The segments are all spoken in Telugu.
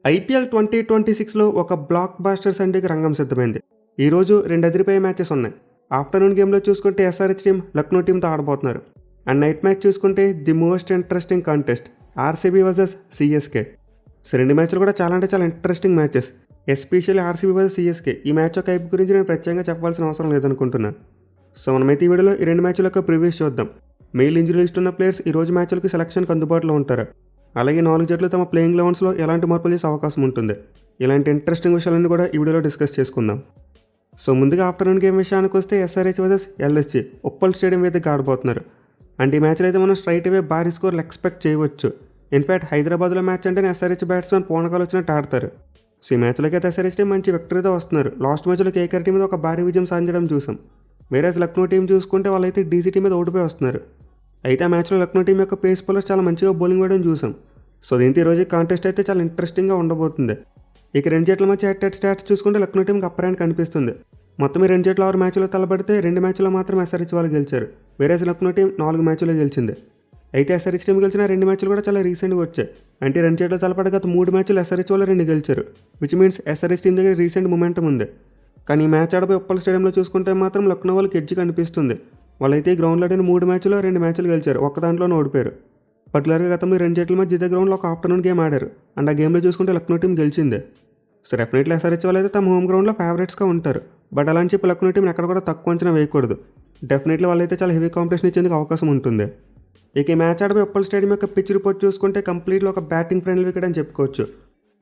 ఐపీఎల్ 2026లో ఒక బ్లాక్ బాస్టర్ సండేకి రంగం సిద్ధమైంది. ఈరోజు 2 అదిరిపోయే మ్యాచెస్ ఉన్నాయి. ఆఫ్టర్నూన్ గేమ్లో చూసుకుంటే ఎస్ఆర్హెచ్ టీం లక్నో టీంతో ఆడబోతున్నారు. అండ్ నైట్ మ్యాచ్ చూసుకుంటే the most interesting contest RCB versus CSK. So 2 మ్యాచ్లు కూడా చాలా అంటే చాలా interesting matches. Especially RCB versus CSK. ఈ మ్యాచ్ యొక్క హైప్ గురించి నేను ప్రత్యేకంగా చెప్పాల్సిన అవసరం లేదనుకుంటున్నాను. సో మనమైతే ఈ వీడియోలో ఈ 2 మ్యాచ్ల యొక్క ప్రివ్యూస్ చూద్దాం. మెయిల్ ఇంజరీ లిస్ట్ ఉన్న ప్లేయర్స్ ఈ రోజు మ్యాచ్లకి సెలక్షన్కి అందుబాటులో ఉంటారు. అలాగే 4 జట్లు తమ ప్లేయింగ్ 11స్లో ఎలాంటి మార్పులు చేసే అవకాశం ఉంటుంది. ఇలాంటి ఇంట్రెస్టింగ్ విషయాలన్నీ కూడా ఈ వీడియోలో డిస్కస్ చేసుకుందాం. సో ముందుగా ఆఫ్టర్నూన్ గేమ్ విషయానికి వస్తే SRH versus LSG Uppal stadium వేదికగా ఆడబోతున్నారు. అండ్ ఈ మ్యాచ్లో అయితే మనం స్ట్రైట్ అవే భారీ స్కోర్లు ఎక్స్పెక్ట్ చేయవచ్చు. ఇన్ఫ్యాక్ట్ హైదరాబాద్లో మ్యాచ్ అంటేనే ఎస్ఆర్హెచ్ బ్యాట్స్మెన్ పూనకాలు వచ్చినట్టు ఆడతారు. సో ఈ మ్యాచ్లోకి అయితే ఎస్ఆర్హెచ్ టీం మంచి విక్టరీతో వస్తున్నారు. లాస్ట్ మ్యాచ్లో కేకేఆర్ టీం మీద ఒక భారీ విజయం సాధించడం చూసాం. వేరేజ్ లక్నో టీం చూసుకుంటే వాళ్ళైతే డీసీ టీం మీద ఓడిపోయి వస్తున్నారు. అయితే ఆ మ్యాచ్లో లక్నో టీం యొక్క పేస్ బౌలర్స్ చాలా మంచిగా బౌలింగ్ వేయడం చూసాం. సో దీంతో ఈరోజు కాంటెస్ట్ అయితే చాలా ఇంట్రెస్టింగ్గా ఉండబోతుంది. ఇక 2 జట్ల మధ్య హెడ్ స్టాట్స్ చూసుకుంటే లక్నో టీంకి అప్పర్ హ్యాండ్ కనిపిస్తుంది. మొత్తం ఈ 2 జట్లు 6 మ్యాచ్లో తలబడితే 2 మ్యాచ్లో మాత్రం ఎస్ఆర్హెచ్ వాళ్ళు గెలిచారు. వేరేజ్ లక్నో టీం 4 మ్యాచ్లో గెలిచింది. అయితే ఎస్ఆర్హెచ్ టీం గెలిచిన 2 మ్యాచ్లు కూడా చాలా రీసెంట్గా వచ్చాయి. అంటే 2 జట్లు తలపడి గత 3 మ్యాచ్లు ఎస్ఆర్హెచ్ వాళ్ళు 2 గెలిచారు. విచ్ మీన్స్ ఎస్ఆర్హెచ్ టీం దగ్గర రీసెంట్ మొమెంటం ఉంది. కానీ ఈ మ్యాచ్ ఆడపోయి ఉప్పల్ స్టేడియంలో చూసుకుంటే మాత్రం లక్నో వాళ్ళకి ఎడ్జ్ కనిపిస్తుంది. వాళ్ళైతే ఈ గ్రౌండ్లో ఆడిన 3 మ్యాచ్లో 2 మ్యాచ్లు గెలిచారు. ఒక్క దాంట్లోనే ఓడిపోయారు. పర్టికులర్గా గతంలో 2 జట్ల మధ్య ఇదే గ్రౌండ్లో ఒక ఆఫ్టర్నూన్ గేమ్ ఆడారు. అండ్ ఆ గేమ్లో చూసుకుంటే లక్నో టీం గెలిచిందే. సో డెఫినెట్లీ ఎస్ఆర్హెచ్ వాళ్ళు అయితే తమ హోమ్ గ్రౌండ్లో ఫేవరెట్స్గా ఉంటారు. బట్ అలా అని చెప్పి లక్నో టీం ఎక్కడ కూడా తక్కువ అంచనా వేయకూడదు. డెఫినెట్లీ వాళ్ళైతే చాలా హెవీ కాంపిటీషన్ ఇచ్చేందుకు అవకాశం ఉంటుంది. ఇక ఈ మ్యాచ్ ఆడపోయి ఉప్పల్ స్టేడియం యొక్క పిచ్ రిపోర్ట్ చూసుకుంటే కంప్లీట్గా ఒక బ్యాటింగ్ ఫ్రెండ్లీ వికెట్ అని చెప్పుకోవచ్చు.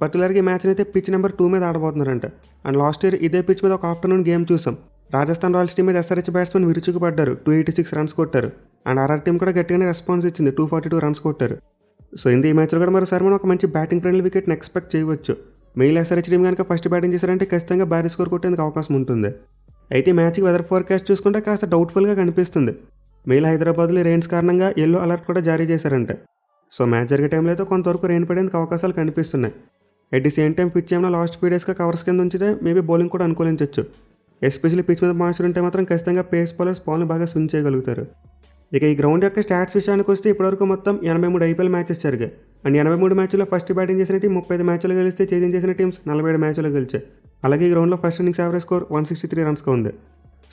పర్టికులర్గా ఈ మ్యాచ్ని అయితే పిచ్ నెంబర్ 2 మీద ఆడబోతున్నారంట. అండ్ లాస్ట్ ఇయర్ ఇదే పిచ్ మీద ఒక ఆఫ్టర్నూన్ గేమ్ చూసాం. రాజస్థాన్ రాయల్స్ టీం మీద ఎస్ఆర్హెచ్ బ్యాట్స్మెన్ విరుచుకుపడ్డారు. 286 రన్స్ కొట్టారు. అండ్ ఆర్ఆర్ టీం కూడా గట్టిగానే రెస్పాన్స్ ఇచ్చింది. 242 రన్స్ కొట్టారు. సో ఈ మ్యాచ్లో కూడా మరోసారి మనం ఒక మంచి బ్యాటింగ్ ఫ్రెండ్లీ వికెట్ని ఎక్స్పెక్ట్ చేయవచ్చు. మెయిల్ ఎస్ఆర్హెచ్ టీం కనుక ఫస్ట్ బ్యాటింగ్ చేశారంటే ఖచ్చితంగా భారీ స్కోర్ కొట్టేందుకు అవకాశం ఉంటుంది. అయితే మ్యాచ్కి వెదర్ ఫోర్కాస్ట్ చూసుకుంటే కాస్త డౌట్ఫుల్గా కనిపిస్తుంది. మెయిల్ హైదరాబాద్లో రెయిన్స్ కారణంగా ఎల్లో అలర్ట్ కూడా జారీ చేశారంట. సో మ్యాచ్ జరిగే టైంలో అయితే కొంతవరకు రెయిన్ పడేందుకు అవకాశాలు కనిపిస్తున్నాయి. At the same time pitch ఏమైనా లాస్ట్ ఫీ డేస్గా కవర్స్ కింద ఉంచితే మేబీ బౌలింగ్ కూడా అనుకూలించవచ్చు. ఎస్పెషల్లీ పిచ్ మీద మాస్టర్ ఉంటే మాత్రం ఖచ్చితంగా పేస్ బౌలర్స్ బాల్ని బాగా స్వింగ్ చేయగలుగుతారు. ఇక ఈ గ్రౌండ్ యొక్క స్టాట్స్ విషయానికి వస్తే ఇప్పటివరకు మొత్తం 83 ఐపీఎల్ మ్యాచెస్ జరిగాయి. అండ్ 83 మ్యాచ్లో ఫస్ట్ బ్యాటింగ్ చేసిన టీం 35 మ్యాచ్లు గెలిస్తే చేజింగ్ చేసిన టీమ్స్ 47 మ్యాచ్లు గెలిచాయి. అలాగే ఈ గ్రౌండ్లో ఫస్ట్ ఇన్నింగ్స్ యావరేజ్ స్కోర్ 163 రన్స్గా ఉంది.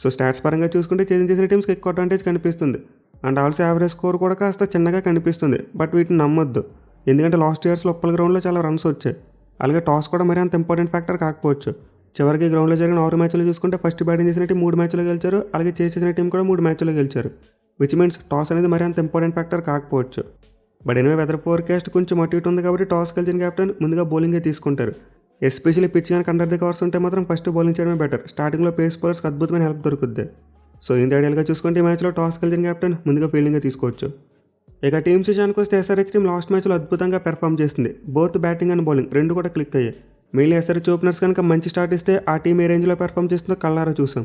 సో స్టాట్స్ పరంగా చూసుకుంటే చేజింగ్ చేసిన టీమ్స్కి ఎక్కువ అడ్వాంటేజ్ కనిపిస్తుంది. అండ్ ఆల్సో యావరేజ్ స్కోర్ కూడా కాస్త చిన్నగా కనిపిస్తుంది. బట్ వీటిని నమ్మొద్దు. ఎందుకంటే లాస్ట్ ఇయర్స్లో ఉప్పల్ గ్రౌండ్లో చాలా రన్స్ వచ్చాయి. అలాగే టాస్ కూడా మరీ అంత ఇంపార్టెంట్ ఫ్యాక్టర్ కాకపోవచ్చు. చివరికి గ్రౌండ్లో జరిగిన 6 మ్యాచ్లు చూసుకుంటే ఫస్ట్ బ్యాటింగ్ చేసిన టీం 3 మ్యాచ్లు గెలిచారు. అలాగే చేసిన టీం కూడా 3 మ్యాచ్లు గెలిచారు. విచ్ మీన్స్ టాస్ అనేది మరీ అంత ఇంపార్టెంట్ ఫ్యాక్టర్ కాకపోవచ్చు. బట్ ఎనివే వెదర్ ఫోర్కాస్ట్ కొంచెం అటు ఇటు ఉంది కాబట్టి టాస్ గెలిచిన కెప్టెన్ ముందుగా బౌలింగే తీసుకుంటారు. ఎస్పెషల్లీ పిచ్ కనుక అండర్ ది కవర్స్ ఉంటే మాత్రం ఫస్ట్ బౌలింగ్ చేయడమే బెటర్. స్టార్టింగ్లో పేస్ బౌలర్స్కి అద్భుతమైన హెల్ప్ దొరుకుద్ది. సో ఇంత ఐడియల్గా చూసుకుంటే ఈ మ్యాచ్లో టాస్ గెలిచిన కెప్టెన్ ముందుగా ఫీల్డింగే తీసుకోవచ్చు. ఇక టీమ్స్ విషయానికి వస్తే ఎస్ఆర్హెచ్ టీం లాస్ట్ మ్యాచ్లో అద్భుతంగా పెర్ఫామ్ చేసింది. బోత్ బ్యాటింగ్ అండ్ బౌలింగ్ రెండు కూడా క్లిక్ అయ్యాయి. మెయిన్లీ ఎస్ఆర్హెచ్ ఓపెనర్స్ కనుక మంచి స్టార్ట్ ఇస్తే ఆ టీం ఏ రేంజ్లో పెర్ఫామ్ చేస్తుందో కళ్ళారా చూసాం.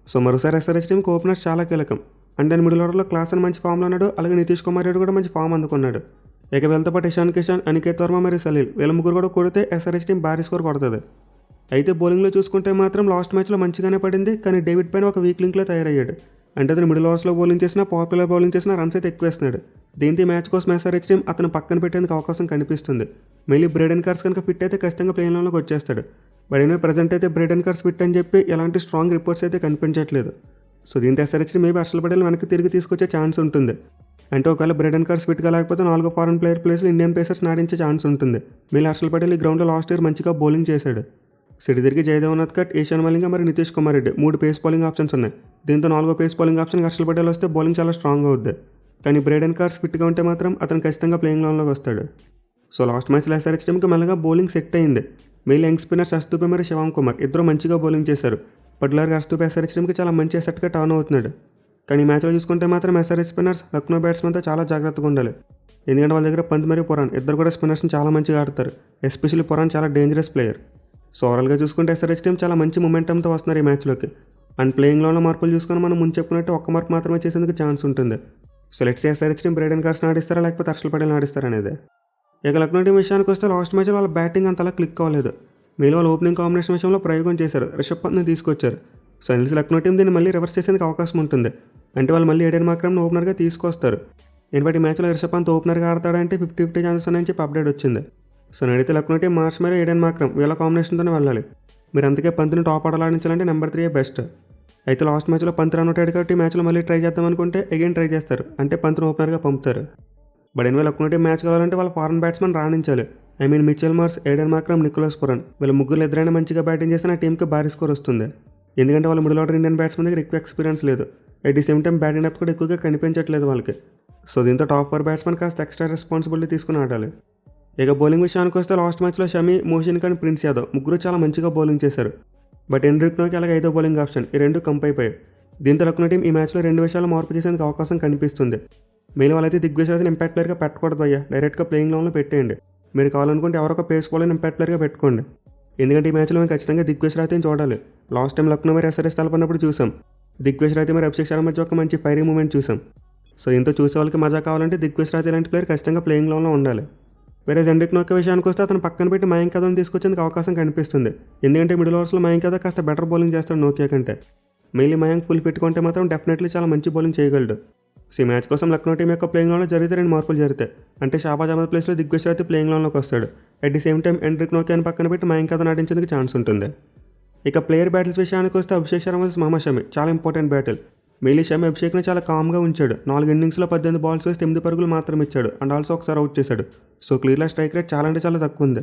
సో మరోసారి ఎస్ఆర్హెచ్ టీంకి ఓపెనర్స్ చాలా కీలకం. అండ్ దాని మిడిల్ ఆర్డర్లో క్లాసన్ మంచి ఫామ్లో ఉన్నాడు. అలాగే నితీష్ కుమార్ రెడ్డి కూడా మంచి ఫామ్ అందుకున్నాడు. ఇక వీళ్ళతో పాటు ఇషాన్ కిషన్, అనికేత్ వర్మ మరియు సలీల్ వీళ్ళ ముగ్గురు కూడా కొడితే ఎస్ఆర్హెచ్ టీం భారీ స్కోర్ కొడుతుంది. అయితే బౌలింగ్లో చూసుకుంటే మాత్రం లాస్ట్ మ్యాచ్లో మంచిగానే పడింది. కానీ డేవిడ్ పైన ఒక వీక్ లింక్లో తయారయ్యాడు. అంటే అతను మిడిల్ ఓవర్స్లో బౌలింగ్ చేసినా పాపులర్ బౌలింగ్ చేసినా రన్స్ అయితే ఎక్కువ వేస్తున్నాడు. దీంతో ఈ మ్యాచ్ కోసం ఎస్ఆర్హెచ్ టీం అతను పక్కన పెట్టేందుకు అవకాశం కనిపిస్తుంది. మెయిన్లీ బ్రేడెన్ కార్స్ కనుక ఫిట్ అయితే ఖచ్చితంగా ప్లేన్లోకి వచ్చేస్తాడు. బట్ అయినా ప్రజెంట్ అయితే బ్రేడెన్ కార్స్ ఫిట్ అని చెప్పి ఎలాంటి స్ట్రాంగ్ రిపోర్ట్స్ అయితే కనిపించట్లేదు. సో దీంతో SRH team maybe Harshal Patel వెనక్కి తిరిగి తీసుకొచ్చే ఛాన్స్ ఉంటుంది. అంటే ఒకవేళ బ్రేడెన్ కార్స్ ఫిట్గా లేకపోతే 4 ఫారెన్ ప్లేయర్ ప్లేస్లో ఇండియన్ పేసర్స్ నాడించే ఛాన్స్ ఉంటుంది. మళ్ళీ హర్షల్ పటేల్ ఈ గ్రౌండ్లో లాస్ట్ ఇయర్ మంచిగా బౌలింగ్ చేశాడు. సిటీ తిరిగి జయదేవ్ ఉనద్కట్, ఈశాన్ మలింగ మరియు Nitish Kumar Reddy 3 pace bowling options ఉన్నాయి. దీంతో 4వ pace bowling option Harshal Patel వస్తే బౌలింగ్ చాలా స్ట్రాంగ్ అవుద్ది. కానీ బ్రేడెన్ కార్స్ ఫిట్గా ఉంటే మాత్రం అతను ఖచ్చితంగా ప్లేయింగ్ లైన్లోకి వస్తాడు. సో లాస్ట్ మ్యాచ్లో ఎస్ఆర్హెచ్ టీంకి మెల్లగా బౌలింగ్ సెట్ అయింది. మెయిల్ యంగ్ స్పిన్నర్స్ అర్ష్దీప్ మరియు శివం కుమార్ ఇద్దరు మంచిగా బౌలింగ్ చేశారు. పర్టికులర్గా అర్ష్దీప్ ఎస్ఆర్హెచ్ టీంకి చాలా మంచి అసెట్గా టర్న్ అవుతున్నాడు. కానీ ఈ మ్యాచ్లో చూసుకుంటే మాత్రం ఎస్ఆర్హెచ్ స్పిన్నర్స్ లక్నో బ్యాట్స్మెన్తో చాలా జాగ్రత్తగా ఉండాలి. ఎందుకంటే వాళ్ళ దగ్గర పంత్ మరియు పురాణ్ ఇద్దరు కూడా స్పిన్నర్స్ని చాలా మంచిగా ఆడతారు. ఎస్పెషల్లీ పురాణ్ చాలా డేంజరస్ ప్లేయర్. సో ఓవరాల్గా చూసుకుంటే ఎస్ఆర్హెచ్ టీం చాలా మంచి మొమెంటంతో వస్తున్నారు ఈ మ్యాచ్లోకి. అండ్ ప్లేయింగ్లో ఉన్న మార్పులు చూసుకొని మనం ముందు చెప్పుకున్నట్టు ఒక్క మార్పు మాత్రమే చేసేందుకు ఛాన్స్ ఉంటుంది. So let's SRH team Brydon Carse ఆడిస్తారా లేకపోతే హర్షల్ పటేల్ ఆడిస్తారా అనేది. ఇక లక్నో టీం విషయానికి వస్తే లాస్ట్ మ్యాచ్లో వాళ్ళ బ్యాటింగ్ అంతలా క్లిక్ అవ్వలేదు. మెయిన్ వాళ్ళు ఓపెనింగ్ కాంబినేషన్ విషయంలో ప్రయోగం చేశారు. రిషబ్ పంత్ని తీసుకొచ్చారు. సో తెలిసి లక్నో టీం దీన్ని మళ్ళీ రివర్స్ చేసేందుకు అవకాశం ఉంటుంది. అంటే వాళ్ళు మళ్ళీ ఏడెన్ మాక్రమ్ని ఓపెనర్గా తీసుకొస్తారు. ఇన్ఫాక్ట్ ఈ మ్యాచ్లో రిషబ్ పంత్ ఓపెనర్గా ఆడతాడంటే 50-50 ఛాన్సెస్ ఉన్నాయని చెప్పి అప్డేట్ వచ్చింది. సో నేనైతే లక్నో టీం మార్చ్ మరియు ఏడెన్ మార్క్రమ్ వీళ్ళ కాంబినేషన్తోనే వెళ్ళాలి. మీరు అందుకే పంత్ని టాప్ ఆర్డర్లో ఆడించాలంటే నెంబర్ 3 బెస్ట్. అయితే లాస్ట్ మ్యాచ్లో పంత్ రన్ అవుట్ అయ్యాడు కాబట్టి మ్యాచ్లో మళ్ళీ ట్రై చేద్దాం అనుకుంటే అగైన్ ట్రై చేస్తారు, అంటే పంత్ను ఓపెనర్గా పంపుతారు. But anyway Lucknow team match కావాలంటే వాళ్ళ ఫారెన్ బ్యాట్స్మెన్ రాణించాలి. Mitchell Marsh, Aiden Markram, Nicholas Pooran వీళ్ళ ముగ్గురు ఎదురైనా మంచిగా బ్యాటింగ్ చేసిన టీంకి భారీ స్కోర్ వస్తుంది. ఎందుకంటే వాళ్ళ మిడిల్ ఆర్డర్ ఇండియన్ బ్యాట్స్మెన్ దగ్గర ఎక్కువ ఎక్స్పీరియన్స్ లేదు. At the same time batting depth కూడా ఎక్కువగా కనిపించట్లేదు వాళ్ళకి. సో దీంతో టాప్ 4 బ్యాట్స్మెన్ కాస్త ఎక్స్ట్రా రెస్పాన్సిబిలిటీ తీసుకుని ఆడాలి. ఇక బౌలింగ్ విషయానికి వస్తే లాస్ట్ మ్యాచ్లో షమి, మోషన్ ఖాన్, ప్రిన్స్ యాదవ్ ముగ్గురు చాలా మంచిగా బౌలింగ్ చేశారు. బట్ ఎండ్రిక్ నోకి అలాగే 5వ బౌలింగ్ ఆప్షన్ ఈ రెండు కంప్ అయిపోయాయి. దీంతో లక్నో టీం ఈ మ్యాచ్లో 2 విషయాలు మార్పు చేసేందుకు అవకాశం కనిపిస్తుంది. మెయిన్ వాళ్ళైతే దిగ్విజయ్ రాజుని ఇంపాక్ట్ ప్లేయర్గా పెట్టకూడదు అయ్యా, డైరెక్ట్గా ప్లేయింగ్ లెవెల్లో పెట్టేయండి. మీరు కావాలనుకుంటే ఎవరొక పేస్ బౌలర్ని ఇంపాక్ట్ ప్లేయర్గా పెట్టుకోండి. ఎందుకంటే ఈ మ్యాచ్లో మేము ఖచ్చితంగా దిగ్విజయ్ రాజుని చూడాలి. లాస్ట్ టైం లక్నో మరి ఎస్ఆర్ఎస్ తలపడినప్పుడు చూసాం, దిగ్విజయ్ రాజు మరి అభిషేక్ శర్మ మధ్య ఒక మంచి ఫైరీ మూమెంట్ చూసాం. సో ఇంత చూసే వాళ్ళకి మజా కావాలంటే దిగ్విజయ్ రాజు లాంటి ప్లేయర్ ఖచ్చితంగా ప్లేయింగ్ లెవెల్లో ఉండాలి. వేరే ఎండ్రిక్ నోకి విషయానికి వస్తే అతను పక్కన పెట్టి మయాంక్ యాదవ్ని తీసుకొచ్చేందుకు అవకాశం కనిపిస్తుంది. ఎందుకంటే మిడిల్ ఓవర్స్లో మయాంక్ యాదవ్ కాస్త బెటర్ బౌలింగ్ చేస్తాడు నోకియా కంటే. మెయిన్లీ మయాంక్ ఫుల్ పెట్టుకుంటే మాత్రం డెఫినెట్లీ చాలా మంచి బౌలింగ్ చేయగలడు. సో ఈ మ్యాచ్ కోసం లక్నో టీం యొక్క ప్లేయింగ్ లెవెల్లో జరిగితే 2 మార్పులు జరుగుతాయి. అంటే షాబాజ్ అహ్మద్ ప్లేస్లో దిగ్విజయ్ రాజు ప్లేయింగ్ లెవెల్లోకి వస్తాడు. అట్ ది సేమ్ టైం ఎండ్రిక్ నోకియాని పక్కన పెట్టి మయాంక్ యాదవ్ ఆడించేందుకు ఛాన్స్ ఉంటుంది. ఇక ప్లేయర్ బ్యాటిల్స్ విషయానికి వస్తే అభిషేక్ శర్మ వర్సెస్ మహమ్మద్ షమి చాలా ఇంపార్టెంట్ బ్యాటిల్. మెయిన్లీ షమి అభిషేక్ని చాలా కామ్గా ఉంచాడు. 4 ఇన్నింగ్స్లో 18 బాల్స్ వేసి 8 పరుగులు మాత్రం ఇచ్చాడు అండ్ ఆల్సో ఒకసారి అవుట్ చేశాడు. సో క్లియర్గా స్ట్రైక్ రేట్ చాలా అంటే చాలా తక్కువ ఉంది.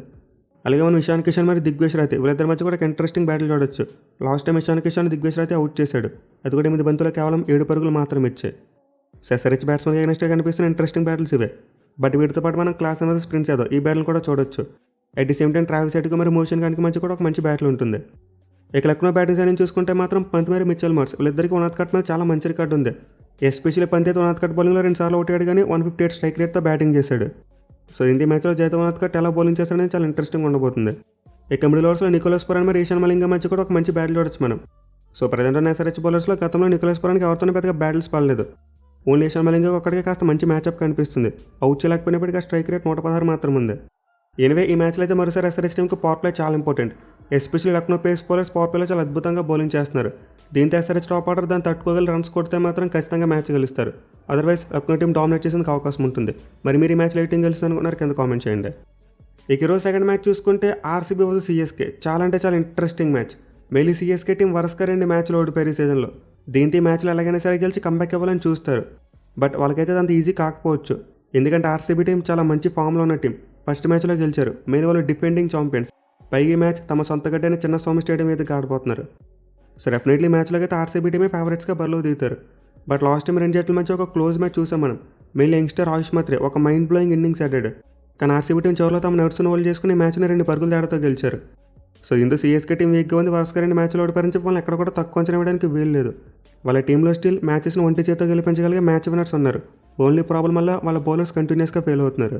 అలాగే మనం ఇషాన్ కిషన్ మరి దిగ్విజయ్ రాజు వీళ్ళిద్దరి మధ్య కూడా ఒక ఇంట్రెస్టింగ్ బ్యాటిల్ చూడొచ్చు. లాస్ట్ టైం ఇషాన్ కిషన్ దిగ్విజయ్ రాజు అవుట్ చేశాడు, అది కూడా 8 బంతుల్లో కేవలం 7 పరుగులు మాత్రం ఇచ్చాయి. ఎస్ఆర్హెచ్ బ్యాట్స్మెన్ అగైనెస్ట్గా కనిపిస్తున్న ఇంట్రెస్టింగ్ బ్యాటిల్స్ ఇవే. బట్ వీటితో పాటు మనం క్లాసెన్ వర్సెస్ ప్రిన్స్ యాదవ్ ఈ బ్యాటిల్ కూడా చూడొచ్చు. At the same time Travis హెడ్కి మరి మోషన్ ఖాన్కి మధ్య కూడా ఒక మంచి బ్యాటిల్ ఉంటుంది. ఇక లక్నో బ్యాటింగ్ సైడ్ నుంచి చూసుకుంటే మాత్రం పంత్ మరి మిచెల్ మార్ష్ వీళ్ళిద్దరికి 100 కట్ మీద చాలా మంచి రికార్డు ఉంది. ఎస్పెషల్లీ పంత్ అయితే 100 కట్ బౌలింగ్లో 2 సార్లు అవుట్ అయ్యాడు కానీ 158 స్ట్రైక్ రేట్తో బ్యాటింగ్ చేశాడు. సో ఇంది మ్యాచ్లో జైతో 100 కట్ ఎలా బౌలింగ్ చేస్తాడని చాలా ఇంట్రెస్టింగ్ ఉండబోతుంది. ఇక మిడిల్ ఓవర్స్లో నికోలస్ పురాన్ మరి ఈశాన్ మలింగ మధ్య కూడా ఒక మంచి బ్యాటిల్ చూడొచ్చు మనం. సో ప్రజెంట్ ఉన్న ఎస్ఆర్హెచ్ బౌలర్స్లో గతంలో నికోలస్ పురాన్కి ఎవరితోనే పెద్దగా బ్యాటిల్స్ పడలేదు. ఓన్లీ ఈశాన్ మలింగ ఒక్కడికే కాస్త మంచి మ్యాచ్అప్ కనిపిస్తుంది. అవుట్ చేయలేకపోయినప్పటికీ ఆ స్ట్రైక్ రేట్ 116 మాత్రం ఉంది. ఎనివే ఈ మ్యాచ్లో అయితే మరోసారి ఎస్ఆర్హెచ్ టీంకి పవర్ ప్లే చాలా important. Especially Lucknow pace bowlers power ప్లేలో చాలా అద్భుతంగా బౌలింగ్ చేస్తున్నారు. దీంతో ఎస్ఆర్హెచ్ టాప్ ఆర్డర్ దాన్ని తట్టుకోగల రన్స్ కొడితే మాత్రం ఖచ్చితంగా మ్యాచ్ గెలుస్తారు. అదర్వైజ్ లక్నో టీం డామినేట్ చేసేందుకు అవకాశం ఉంటుంది. మరి మీరు ఈ మ్యాచ్లో ఏ టీం గెలుస్తుంది అనుకున్నారు కింద కామెంట్ చేయండి. ఇక ఈరోజు సెకండ్ మ్యాచ్ చూసుకుంటే ఆర్సీబీ వర్సెస్ సిఎస్కే చాలా అంటే చాలా interesting match. Mainly CSK team వరుసగా 2 మ్యాచ్లు ఓడిపోయారు ఈ సీజన్లో. దీంతో ఈ మ్యాచ్లో ఎలాగైనా సరే గెలిచి కంబ్యాక్ ఇవ్వాలని చూస్తారు. బట్ వాళ్ళకైతే అంత ఈజీ కాకపోవచ్చు. ఎందుకంటే ఆర్సీబీ టీం చాలా మంచి ఫామ్లో ఉన్న టీం. ఫస్ట్ మ్యాచ్లో గెలిచారు. మెయిన్ వాళ్ళు డిఫెండింగ్ ఛాంపియన్స్. పైగా ఈ మ్యాచ్ తమ సొంత గడ్డైన చిన్నస్వామి స్టేడియం మీద ఆడబోతున్నారు. సో డెఫినెట్లీ మ్యాచ్లో అయితే ఆర్సీబీ టీమే ఫేవరెట్స్గా బరిలో దిగుతారు. బట్ లాస్ట్ టైం 2 జట్ల మధ్య ఒక క్లోజ్ మ్యాచ్ చూసాం మనం. మెయిన్లీ యంగ్స్టర్ ఆయుష్ మాత్రే ఒక మైండ్ బ్లోయింగ్ ఇన్నింగ్స్ ఆడాడు. కానీ ఆర్సీబీ టీం చివరిలో తమ నర్సును ఓల్డ్ చేసుకుని మ్యాచ్ని 2 పరుగుల తేడాతో గెలిచారు. సో ఇందులో సిఎస్కే టీం వీక్గా ఉంది. వరుసగా 2 మ్యాచ్లు ఓడిపారని చెప్పి వాళ్ళని ఎక్కడ కూడా తక్కువ అంచనా వేయడానికి వీలు లేదు. వాళ్ళ టీంలో స్టిల్ మ్యాచెస్ను ఒంటి చేతితో గెలిపించగలిగే మ్యాచ్ విన్నర్స్ ఉన్నారు. ఓన్లీ ప్రాబ్లం వల్ల వాళ్ళ బౌలర్స్ కంటిన్యూస్గా ఫెయిల్ అవుతున్నారు.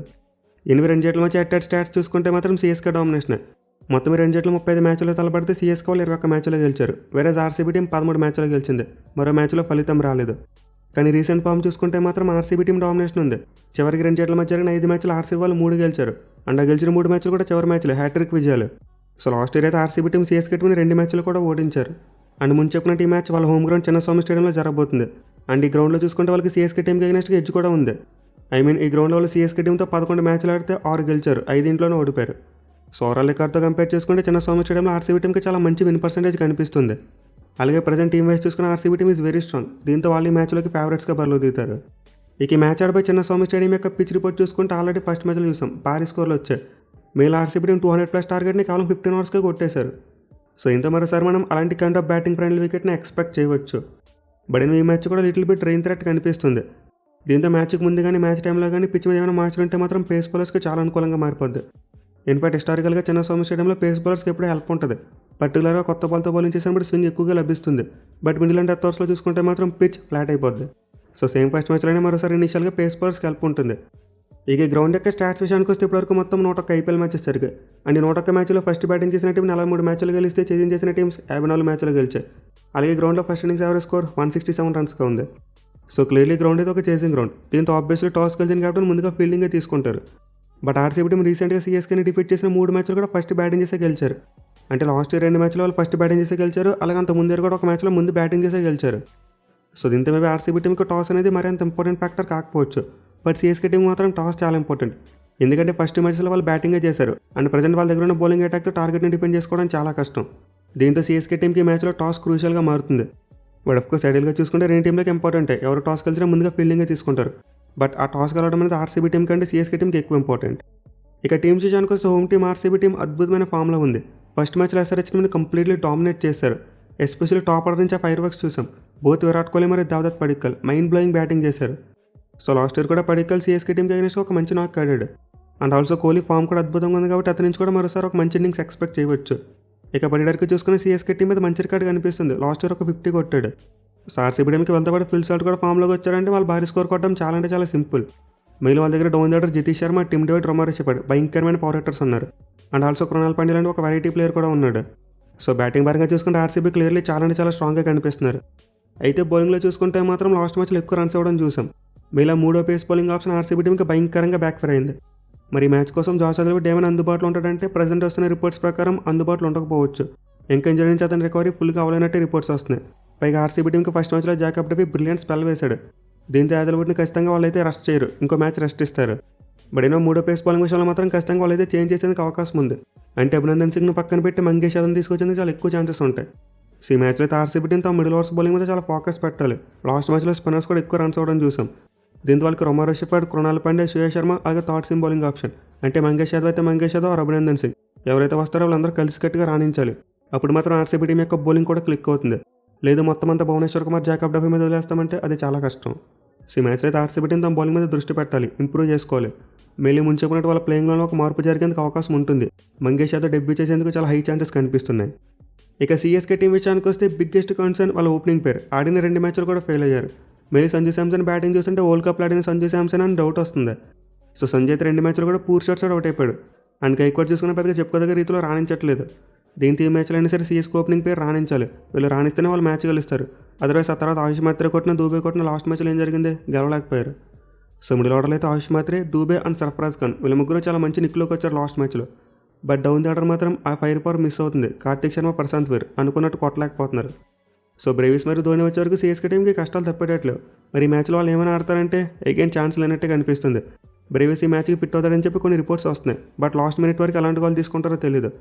2 జట్ల మధ్య అటాక్ స్టాట్స్ చూసుకుంటే మాత్రం సిఎస్కే డామినేషన్. మొత్తం 2 జట్లు 35 మ్యాచ్లో తలపడితే సిఎస్కే వాళ్ళు 21 మ్యాచ్లో గెలిచారు. వేరే ఆర్సీబీ టీం 13 మ్యాచ్లో గెలిచింది. మరో మ్యాచ్లో ఫలితం రాలేదు. కానీ రీసెంట్ ఫామ్ చూసుకుంటే మాత్రం ఆర్సీబీ టీం డామినేషన్ ఉంది. చివరికి 2 జట్ల మధ్య జరిగిన 5 మ్యాచ్లు ఆర్సీబీ వాళ్ళు 3 గెలిచారు. అండ్ గెలిచిన 3 మ్యాచ్లు కూడా చివరి మ్యాచ్లు హ్యాట్రిక్ విజయాలు. సో లాస్ట్ ఇయర్ అయితే ఆర్సీబీ టీం సిఎస్కే టీంని 2 మ్యాచ్లు కూడా ఓడించారు. అండ్ ముందు చెప్పిన ఈ మ్యాచ్ వాళ్ళ హోమ్ గ్రౌండ్ చిన్నస్వామి స్టేడియంలో జరగబోతుంది. అండ్ ఈ గ్రౌండ్లో చూసుకుంటే వాళ్ళకి సిఎస్కే టీంకి అగైనెస్ట్గా ఎడ్జ్ కూడా ఉంది. ఈ గ్రౌండ్లో వాళ్ళు సిఎస్కే టీంతో 11 మ్యాచ్లు ఆడితే 6 గెలిచారు, 5 ఓడిపోయారు. సో ఓవరాల్ రికార్డ్తో కంపేర్ చేసుకుంటే చిన్నస్వామి స్టేడియంలో ఆర్సీబీ టీంకి చాలా మంచి విన్ పర్సెంటేజ్ కనిపిస్తుంది. అలాగే ప్రజెంట్ టీం వైజ్ చూసుకున్న RCB team is very strong. దీంతో వాళ్ళు ఈ మ్యాచ్లోకి ఫేవరెట్స్గా బరిలో దిగుతారు. ఇక ఈ మ్యాచ్ ఆడిపోయి చిన్నస్వామి స్టేడియం యొక్క పిచ్ రిపోర్ట్ చూసుకుంటే ఆల్రెడీ ఫస్ట్ మ్యాచ్లో చూసాం భారీ స్కోర్లు వచ్చాయి. మెయిల్ ఆర్సీబీ టీం 200+ టార్గెట్ని కేవలం 15 ఓవర్స్గా కొట్టేశారు. సో ఇంత మరోసారి మనం అలాంటి కైండ్ ఆఫ్ బ్యాటింగ్ ఫ్రెండ్లీ వికెట్ని ఎక్స్పెక్ట్ చేయవచ్చు. బట్ ఈ మ్యాచ్ కూడా లిటిల్ బిట్ రెయిన్ థ్రెట్ కనిపిస్తుంది. దీంతో మ్యాచ్కి ముందు కానీ మ్యాచ్ టైంలో కానీ పిచ్ మీద ఏమైనా మ్యాచ్లు ఉంటే మాత్రం పేస్ బౌలర్స్కి చాలా అనుకూలంగా మారిపోద్ది. ఇన్ఫాక్ట్ హిస్టారికల్గా చిన్నస్వామి స్టేడియంలో పేస్ బౌలర్స్కి ఎప్పుడూ హెల్ప్ ఉంటుంది. పర్టికులర్గా కొత్త బాల్తో బౌలింగ్ చేసినప్పుడు స్వింగ్ ఎక్కువగా లభిస్తుంది. బట్ మిడిల్ అండ్ డెత్ ఓవర్స్లో చూసుకుంటే మాత్రం పిచ్ ఫ్లాట్ అయిపోద్ది. సో సేమ్ ఫస్ట్ మ్యాచ్లోనే మరోసారి ఇనిషియల్గా పేస్ బౌలర్స్కి హెల్ప్ ఉంటుంది. ఇక గ్రౌండ్ యొక్క స్టాట్స్ విషయానికి వస్తే ఇప్పటివరకు మొత్తం 101 ఐపీఎల్ మ్యాచెస్ జరిగాయి. అండ్ 101 మ్యాచ్లో ఫస్ట్ బ్యాటింగ్ చేసిన టీం 43 మ్యాచ్లు గెలిస్తే చేంజ్ చేసిన టీమ్స్ 54 మ్యాచ్లు గెలిచాయి. అలాగే గ్రౌండ్లో ఫస్ట్ ఇన్నింగ్స్ యావరేజ్ స్కోర్ 167 రన్స్గా ఉంది. సో క్లియర్లీ గ్రౌండ్ అయితే ఒక చేసింగ్ గ్రౌండ్. దీంతో ఆబ్వియస్లీ టాస్ గెలిచిన కాబట్టి ముందుగా ఫీల్డింగే తీసుకుంటారు. బట్ ఆర్సీబీ టీం రీసెంట్గా సిఎస్కేని డిఫీట్ చేసిన 3 మ్యాచ్లు కూడా ఫస్ట్ బ్యాటింగ్ చేసే గెలిచారు. అంటే లాస్ట్ 2 మ్యాచ్లో వాళ్ళు ఫస్ట్ బ్యాటింగ్ చేసే గెలిచారు. అలాగే అంత ముందు కూడా ఒక మ్యాచ్లో ముందు బ్యాటింగ్ చేసే గెలిచారు. సో దీంతో మేబీ ఆర్సీబీ టీంకి టాస్ అనేది మరి అంత ఇంపార్టెంట్ ఫ్యాక్టర్ కాకపోవచ్చు. బట్ సిఎస్కే టీం మాత్రం టాస్ చాలా ఇంపార్టెంట్. ఎందుకంటే ఫస్ట్ మ్యాచ్లో వాళ్ళు బ్యాటింగే చేశారు అండ్ ప్రజెంట్ వాళ్ళ దగ్గర ఉన్న బౌలింగ్ అటాక్తో టార్గెట్ని డిఫెండ్ చేసుకోవడం చాలా కష్టం. దీంతో సిఎస్కే టీంకి ఈ మ్యాచ్లో టాస్ క్రూషియల్గా మారుతుంది. బట్ ఆఫ్కోర్స్ ఐడియల్గా చూసుకుంటే రెండు టీంలకు ఇంపార్టెంటే, ఎవరు టాస్ కలిసినా ముందుగా ఫీల్డింగే తీసుకుంటారు. బట్ ఆ టాస్ కలవడం అనేది ఆర్సీబీ టీం కంటే సిఎస్కే టీంకి ఎక్కువ ఇంపార్టెంట్. ఇక టీమ్స్ విషయానికి వస్తే హోమ్ టీం ఆర్సీబీ టీం అద్భుతమైన ఫామ్లో ఉంది. ఫస్ట్ మ్యాచ్లో ఎస్ఆర్హెచ్ టీంని కంప్లీట్లీ డామినేట్ చేశారు. ఎస్పెషల్లీ టాప్ ఆర్డర్ నుంచి ఆ ఫైర్ వర్క్స్ చూసాం. బోత్ విరాట్ కోహ్లీ మరియు Devdutt Padikkal mind blowing batting చేశారు. సో లాస్ట్ ఇయర్ కూడా పడిక్కల్ సిఎస్కే టీంకి అగైనెస్ట్ ఒక మంచి నాక్ ఆడాడు. అండ్ ఆల్సో కోహ్లీ ఫామ్ కూడా అద్భుతంగా ఉంది కాబట్టి అతని నుంచి కూడా మరోసారి ఒక మంచి ఇన్నింగ్స్ ఎక్స్పెక్ట్ చేయవచ్చు. ఇక పడిడర్కి చూసుకుని సిఎస్కే టీం మీద మంచి రికార్డు కనిపిస్తుంది. లాస్ట్ ఇయర్ ఒక 50 కొట్టాడు. సో ఆర్సీబీ టీంకి వెళ్తే కూడా ఫిల్ సాల్ట్ కూడా ఫామ్లోకి వచ్చారంటే వాళ్ళు భారీ స్కోర్ కొట్టడం చాలా అంటే చాలా సింపుల్. మెయిన్ వాళ్ళ దగ్గర down order Jitesh Sharma, Tim David, Romario Shepherd భయంకరమైన పవర్ హిట్టర్స్ ఉన్నారు. అండ్ ఆల్సో కృణాల్ పాండ్యా లాంటి ఒక వెరైటీ ప్లేయర్ కూడా ఉన్నాడు. సో బ్యాటింగ్ పరంగా చూసుకుంటే ఆర్సీబీ క్లియర్లీ చాలా అంటే చాలా స్ట్రాంగ్గా కనిపిస్తున్నారు. అయితే బౌలింగ్లో చూసుకుంటే మాత్రం లాస్ట్ మ్యాచ్లో ఎక్కువ రన్స్ ఇవ్వడం చూసాం. మీలా మూడో పేస్ బౌలింగ్ ఆప్షన్ ఆర్సీబీ టీంకి భయంకరంగా బ్యాక్ఫైర్ అయింది. మరి మ్యాచ్ కోసం జాస్ హజల్వుడ్ ఏమైనా అందుబాటులో ఉంటాడంటే ప్రజెంట్ వస్తున్న రిపోర్ట్స్ ప్రకారం అందుబాటులో ఉండకపోవచ్చు. ఇంకా ఇంజరీ నుంచి అతని రికవరీ ఫుల్గా అవ్వలేనట్టే రిపోర్ట్స్ వస్తున్నాయి. పైగా ఆర్సీబీ టీంకి ఫస్ట్ మ్యాచ్లో జాకబ్ డెఫీ బ్రిలియంట్ స్పెల్ వేశాడు. దీంతో హజల్వుడ్ని ఖచ్చితంగా వాళ్ళైతే రెస్ట్ చేయరు, ఇంకో మ్యాచ్ రెస్ట్ ఇస్తారు. బట్ ఏమో మూడో పేస్ బౌలింగ్ విషయంలో మాత్రం ఖచ్చితంగా వాళ్ళైతే చేంజ్ చేసేందుకు అవకాశం ఉంది. అంటే అభినందన్ సింగ్ను పక్కన పెట్టి మంగేష్ యాదవ్ని తీసుకొచ్చేందుకు చాలా ఎక్కువ ఛాన్సెస్ ఉంటాయి. సో ఈ మ్యాచ్లో అయితే ఆర్సీబీ టీంతో మిడిల్ ఓవర్స్ బౌలింగ్ మీద చాలా ఫోకస్ పెట్టాలి. లాస్ట్ మ్యాచ్లో స్పిన్నర్స్ కూడా ఎక్కువ రన్స్ అవ్వడం చూసాం. దీంతో వాళ్ళకి రొమారో షెఫర్డ్, కృణాల్ పాండ్యా, శ్రేయస్ శర్మ అలాగే థర్డ్ సిమ్ బౌలింగ్ ఆప్షన్. అంటే మంగేష్ యాదవ్ అయితే మంగేష్ యాదవ్, అభినందన్ సింగ్ ఎవరైతే వస్తారో వాళ్ళందరూ కలిసికట్టుగా రాణించాలి. అప్పుడు మాత్రం ఆర్సీబీ టీం యొక్క బౌలింగ్ కూడా క్లిక్ అవుతుంది. లేదు మొత్తం అంతా భువనేశ్వర్ కుమార్, జాకబ్ డెఫీ మీద వదిలేస్తామంటే అది చాలా కష్టం. సో ఈ మ్యాచ్లో అయితే ఆర్సీబీ టీం తమ బౌలింగ్ మీద దృష్టి పెట్టాలి, ఇంప్రూవ్ చేసుకోవాలి. మెయిన్లీ ముంచుకున్నట్టు వాళ్ళ ప్లేయింగ్లో ఒక మార్పు జరిగేందుకు అవకాశం ఉంటుంది. మంగేష్ యాదవ్ డెబ్యూ చేసేందుకు చాలా హై ఛాన్సెస్ కనిపిస్తున్నాయి. ఇక సిఎస్కే టీం విషయానికి వస్తే బిగ్గెస్ట్ కన్సర్న్ వాళ్ళ ఓపెనింగ్ పేర్. ఆడిన 2 మ్యాచ్లు కూడా ఫెయిల్ అయ్యారు. మెయిన్ సంజు శాంసన్ బ్యాటింగ్ చూస్తుంటే వరల్డ్ కప్లో ఆడిన సంజు శాంసన్ అని డౌట్ వస్తుంది. సో సంజయ్ అయితే 2 మ్యాచ్లు కూడా పూర్ షాట్స్ అవుట్ అయిపోయాడు. అండ్ గైక్వాడ్ చూసుకున్న పెద్దగా చెప్పుకోదగ్గ రీతిలో రాణించట్లేదు. దీంతో ఈ మ్యాచ్లో అయినా సరే సిఎస్కే ఓపెనింగ్ పేరు రాణించాలి. వీళ్ళు రాణిస్తేనే వాళ్ళు మ్యాచ్ గెలుస్తారు. అదర్వైజ్ ఆ తర్వాత ఆయుష్ మాత్రే కొట్టిన, దూబే కొట్టిన లాస్ట్ మ్యాచ్లో ఏం జరిగింది, గెలవలేకపోయారు. సో మిడిల్ ఆర్డర్లో అయితే ఆయుష్ మాత్రే, దూబే అండ్ సర్ఫరాజ్ ఖాన్ వీళ్ళ ముగ్గురు చాలా మంచి నిక్లోకి వచ్చారు లాస్ట్ మ్యాచ్లో. బట్ డౌన్ ది ఆర్డర్ మాత్రం ఆ ఫైర్ పవర్ మిస్ అవుతుంది. కార్తిక్ శర్మ, ప్రశాంత్ వీర్ అనుకున్నట్టు కొట్టలేకపోతున్నారు. సో బ్రేవిస్ మరియు ధోని వచ్చే వరకు సిఎస్కే టీంకి కష్టాలు తప్పేటట్లు. మరి ఈ మ్యాచ్లో వాళ్ళు ఏమైనా ఆడతారంటే అగైన్ ఛాన్స్ లేనట్టే కనిపిస్తుంది. బ్రేవిస్ ఈ మ్యాచ్కి ఫిట్ అవుతాడని చెప్పి కొన్ని రిపోర్ట్స్ వస్తున్నాయి. బట్ లాస్ట్ మినిట్ వరకు ఎలాంటి వాళ్ళు తీసుకుంటారో తెలియదు.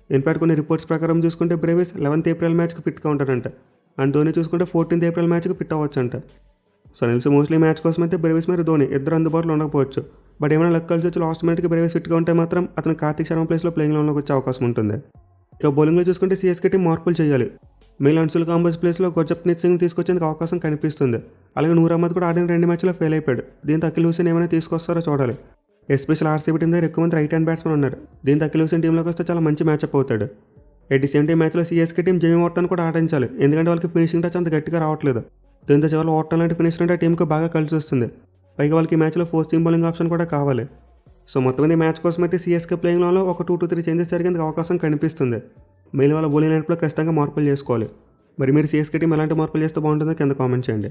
ఇన్ఫాక్ట్ కొన్ని రిపోర్ట్స్ ప్రకారం చూసుకుంటే బ్రేవిస్ 11th ఏప్రిల్ మ్యాచ్కి ఫిట్గా ఉంటాడంట. అండ్ ధోని చూసుకుంటే 14th ఏప్రిల్ మ్యాచ్కి ఫిట్ అవ్వచ్చు అంట. సో నిల్స్ మోస్ట్లీ మ్యాచ్ కోసం అయితే బ్రేవిస్ మరియు ధోని ఇద్దరు అందుబాటులో ఉండకపోవచ్చు. బట్ ఏమైనా లక్ కలిసి వచ్చి లాస్ట్ మినిట్కి బ్రేవిస్ ఫిట్గా ఉంటే మాత్రం అతను కార్తిక్ శర్మ ప్లేస్లో ప్లేయింగ్ లెవెన్లోకి వచ్చే అవకాశం ఉంటుంది. ఇక బౌలింగ్లో చూసుకుంటే సిఎస్కే టీం మార్పులు చేయాలి. మెయిల్ అన్సుల్ కాంబోస్ ప్లేస్లో గుర్జప్నీత్ సింగ్ తీసుకొచ్చేందుకు అవకాశం కనిపిస్తుంది. అలాగే నూర్ అహ్మద్ కూడా ఆడిన 2 మ్యాచ్లో ఫెయిల్ అయిపోయాడు. దీంతో అఖిల్ హుసేన్ ఏమైనా తీసుకొస్తారో చూడాలి. ఎస్పెషల్ ఆర్సీబీ టీం దగ్గర ఎక్కువ మంది రైట్ హ్యాండ్ బ్యాట్స్మెన్ ఉన్నారు. దీంతో అఖిల్ హుసేన్ టీంలోకి వస్తే చాలా మంచి మ్యాచ్అప్ అవుతాడు. ఎట్ ది సేమ్ టైం మ్యాచ్లో సిఎస్కే టీం జేమీ వార్టన్ కూడా ఆడించాలి. ఎందుకంటే వాళ్ళకి ఫినిషింగ్ టచ్ అంత గట్టిగా రావట్లేదు. దీంతో చివరిలో వార్టన్ లాంటి ఫినిషర్ అంటే టీంకి బాగా కలిసి వస్తుంది. పైగా వాళ్ళకి ఈ మ్యాచ్లో 4th సీమ్ బౌలింగ్ ఆప్షన్ కూడా కావాలి. సో మొత్తం ఈ మ్యాచ్ కోసం అయితే సిఎస్కే ప్లేయింగ్లో ఒక 2 to 3 చేంజెస్ జరిగేందుకు అవకాశం కనిపిస్తుంది. మెయిన్ వాళ్ళ బౌలింగ్ లైన్లో ఖచ్చితంగా మార్పులు చేసుకోవాలి. మరి మీరు సిఎస్కే టీం ఎలాంటి మార్పులు చేస్తే బాగుంటుందో కింద కామెంట్ చేయండి.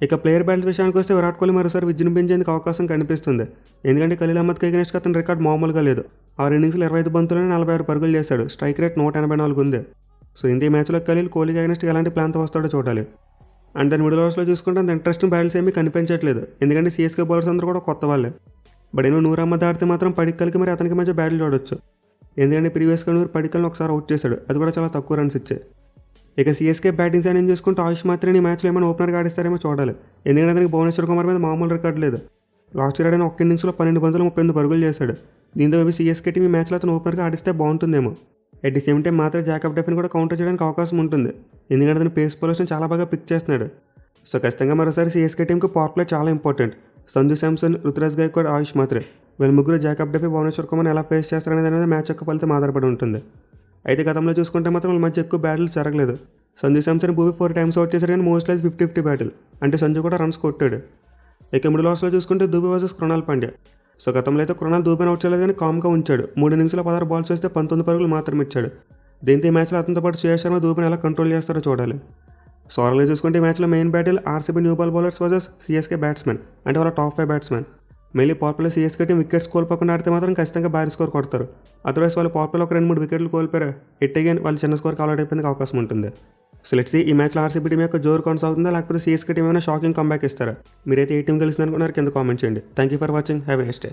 ఇక ప్లేయర్ బ్యాలెన్స్ విషయానికి వస్తే విరాట్ కోహ్లీ మరోసారి విజృంభించేందుకు అవకాశం కనిపిస్తుంది. ఎందుకంటే ఖలీల్ అహ్మద్కి అగైనెస్ట్గా అతని రికార్డ్ మామూలుగా లేదు. 6 ఇన్నింగ్స్లో 25 బంతుల్లోనే 46 పరుగులు చేశాడు. స్ట్రైక్ రేట్ 184 ఉంది. సో ఈ మ్యాచ్లో ఖలీల్ కోహ్లీకి అగైనెస్ట్గా ఎలాంటి ప్లాన్తో వస్తాడో చూడాలి. అండ్ దాని మిడిల్ ఓవర్స్లో చూసుకుంటే అంత ఇంట్రెస్టింగ్ బ్యాటిల్స్ ఏమీ కనిపించట్లేదు. ఎందుకంటే సిఎస్కే బౌలర్స్ అందరూ కూడా కొత్త వాళ్ళే. బట్ ఏమో నూర్ అహ్మద్ ఆడితే మాత్రం పడిక్కల్కి మరి అతనికి మధ్య బ్యాటిల్ చూడొచ్చు. ఎందుకంటే ప్రీవియస్గా నూరు పడిక్కల్ని ఒకసారి అవుట్ చేశాడు. అది కూడా చాలా తక్కువ రన్స్ ఇచ్చే. ఇక సిఎస్కే బ్యాటింగ్ సైడ్ ఏం చూసుకుంటే ఆయుష్ మాత్రమే ఈ మ్యాచ్లో ఏమైనా ఓపెనర్గా ఆడిస్తారేమో చూడాలి. ఎందుకంటే అతనికి భువనేశ్వర్ కుమార్ మీద మామూలు రికార్డు లేదు. లాస్ట్ ఇయర్ ఆడిన 1 ఇన్నింగ్స్లో 12 బంతులు 38 పరుగులు చేశాడు. దీంతో మేబీ సిఎస్కే టీం ఈ మ్యాచ్లో అతను ఓపెనర్గా ఆడిస్తే బాగుంటుందేమో. ఎట్ ది సేమ్ టైం మాత్రం జాకబ్ డెఫీని కూడా కౌంటర్ చేయడానికి అవకాశం ఉంటుంది. ఎందుకంటే అతను పేస్ బౌలర్స్ని చాలా బాగా పిక్ చేస్తున్నాడు. సో ఖచ్చితంగా మరోసారి సిఎస్కే టీంకి పవర్ ప్లే చాలా ఇంపార్టెంట్. సంజు శాంసన్, రుతురాజ్ గైక్వాడ్, ఆయుష్ మాత్రే వీళ్ళ ముగ్గురు జాకబ్ డెఫీ, భువనేశ్వర్ కుమార్ ఎలా ఫేస్ చేస్తారనేది మ్యాచ్ యొక్క ఫలితం ఆధారపడి ఉంటుంది. అయితే గతంలో చూసుకుంటే మాత్రం వాళ్ళ మధ్య ఎక్కువ బ్యాటిల్స్ జరగలేదు. సంజు శాంసన్ భూమి 4 times అవుట్ చేశారు, కానీ మోస్ట్లీ 50-50 బ్యాటిల్. అంటే సంజు కూడా రన్స్ కొట్టాడు. ఇక మిడిల్ ఓవర్స్లో చూసుకుంటే దూబే వర్సెస్ కృణాల్ పాండ్యా. సో గతంలో అయితే కృణాల్ దూబేని అవుట్ చేయలేదు, కానీ కామ్గా ఉంచాడు. 3 ఇన్నింగ్స్లో 16 బాల్స్ వేస్తే 19 పరుగులు మాత్రమే ఇచ్చాడు. దీంతో ఈ మ్యాచ్లో అతనితో పాటు శ్రేయస్ శర్మ దూబేని ఎలా కంట్రోల్ చేస్తారో చూడాలి. సో ఓవరాల్గా చూసుకుంటే ఈ మ్యాచ్లో main battle RCB new ball bowlers versus CSK batsmen, అంటే వాళ్ళ top 5 batsmen. Mainly power play CSK team wickets కోల్పోకుండా ఆడితే మాత్రం ఖచ్చితంగా భారీ స్కోర్ కొడతారు. అదర్వైజ్ వాళ్ళు పవర్ ప్లేలో ఒక 2-3 వికెట్లు కోల్పోయారు, ఎట్టేగాని వాళ్ళు చిన్న స్కోర్ ఆల్అౌట్ అయిపోయేందుకు అవకాశం ఉంటుంది. సో లెట్స్ సీ ఈ మ్యాచ్లో ఆర్సీబీ టీం యొక్క జోరు కొనసాగుతుందా, లేకపోతే సిఎస్కే టీం ఏమైనా షాకింగ్ కంబ్యాక్ ఇస్తారా? మీరైతే ఏ టీం గెలిచిందనుకున్నారు కింద కామెంట్ చేయండి. Thank you for watching. Have a nice day.